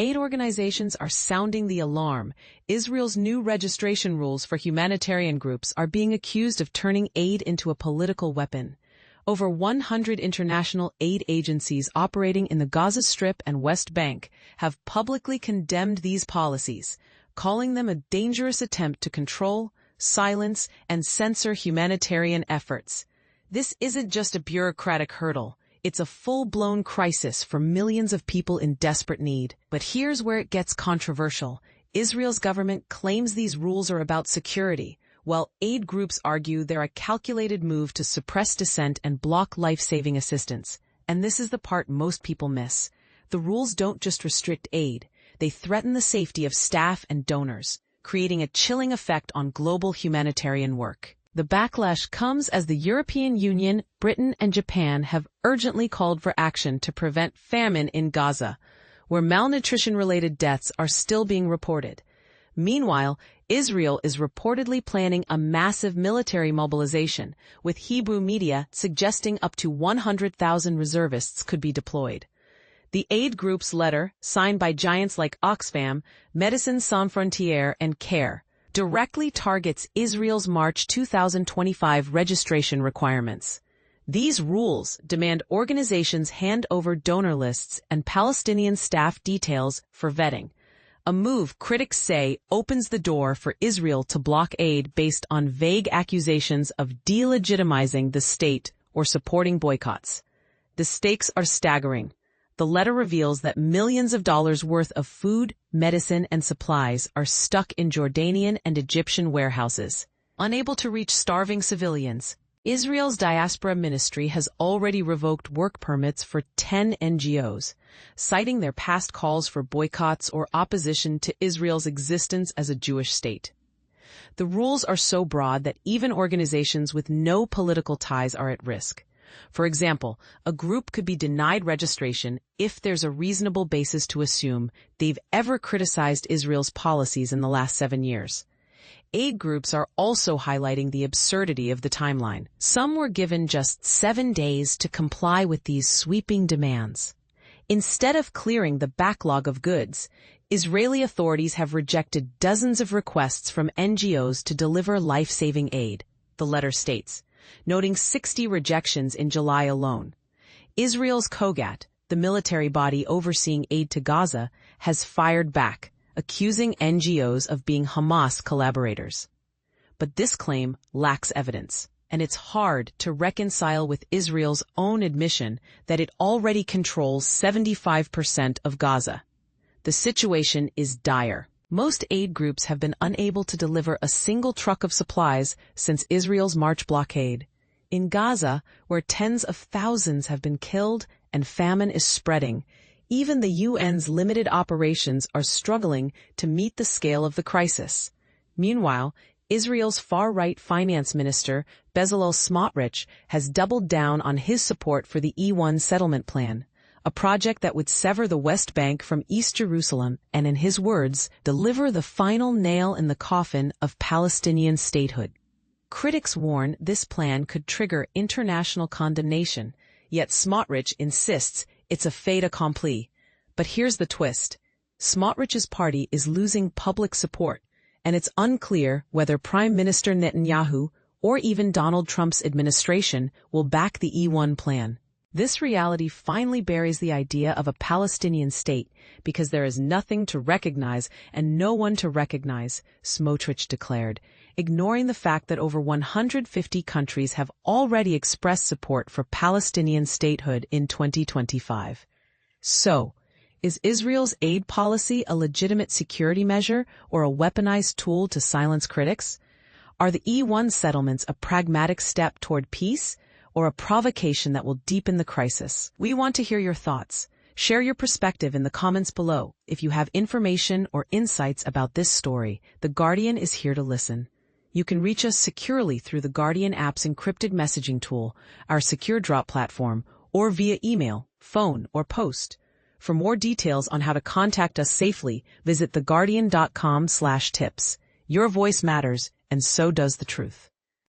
Aid organizations are sounding the alarm. Israel's new registration rules for humanitarian groups are being accused of turning aid into a political weapon. Over 100 international aid agencies operating in the Gaza Strip and West Bank have publicly condemned these policies, calling them a dangerous attempt to control, silence, and censor humanitarian efforts. This isn't just a bureaucratic hurdle. It's a full-blown crisis for millions of people in desperate need. But here's where it gets controversial. Israel's government claims these rules are about security, while aid groups argue they're a calculated move to suppress dissent and block life-saving assistance. And this is the part most people miss. The rules don't just restrict aid. They threaten the safety of staff and donors, creating a chilling effect on global humanitarian work. The backlash comes as the European Union, Britain, and Japan have urgently called for action to prevent famine in Gaza, where malnutrition-related deaths are still being reported. Meanwhile, Israel is reportedly planning a massive military mobilization, with Hebrew media suggesting up to 100,000 reservists could be deployed. The aid group's letter, signed by giants like Oxfam, Médecins Sans Frontières, and CARE, directly targets Israel's March 2025 registration requirements. These rules demand organizations hand over donor lists and Palestinian staff details for vetting, a move critics say opens the door for Israel to block aid based on vague accusations of delegitimizing the state or supporting boycotts. The stakes are staggering. The letter reveals that millions of dollars worth of food, medicine, and supplies are stuck in Jordanian and Egyptian warehouses. Unable to reach starving civilians, Israel's diaspora ministry has already revoked work permits for 10 NGOs, citing their past calls for boycotts or opposition to Israel's existence as a Jewish state. The rules are so broad that even organizations with no political ties are at risk. For example, a group could be denied registration if there's a reasonable basis to assume they've ever criticized Israel's policies in the last 7 years. Aid groups are also highlighting the absurdity of the timeline. Some were given just 7 days to comply with these sweeping demands. Instead of clearing the backlog of goods, Israeli authorities have rejected dozens of requests from NGOs to deliver life-saving aid, the letter states, noting 60 rejections in July alone. Israel's Kogat, the military body overseeing aid to Gaza, has fired back, accusing NGOs of being Hamas collaborators. But this claim lacks evidence, and it's hard to reconcile with Israel's own admission that it already controls 75% of Gaza. The situation is dire. Most aid groups have been unable to deliver a single truck of supplies since Israel's March blockade. In Gaza, where tens of thousands have been killed and famine is spreading, even the UN's limited operations are struggling to meet the scale of the crisis. Meanwhile, Israel's far-right finance minister, Bezalel Smotrich, has doubled down on his support for the E1 settlement plan, a project that would sever the West Bank from East Jerusalem and, in his words, deliver the final nail in the coffin of Palestinian statehood. Critics warn this plan could trigger international condemnation, yet Smotrich insists it's a fait accompli. But here's the twist. Smotrich's party is losing public support, and it's unclear whether Prime Minister Netanyahu or even Donald Trump's administration will back the E1 plan. This reality finally buries the idea of a Palestinian state because there is nothing to recognize and no one to recognize, Smotrich declared, ignoring the fact that over 150 countries have already expressed support for Palestinian statehood in 2025. So, is Israel's aid policy a legitimate security measure or a weaponized tool to silence critics? Are the E1 settlements a pragmatic step toward peace, or a provocation that will deepen the crisis? We want to hear your thoughts. Share your perspective in the comments below. If you have information or insights about this story, The Guardian is here to listen. You can reach us securely through the Guardian app's encrypted messaging tool, our secure drop platform, or via email, phone, or post. For more details on how to contact us safely, visit theguardian.com/tips. Your voice matters, and so does the truth.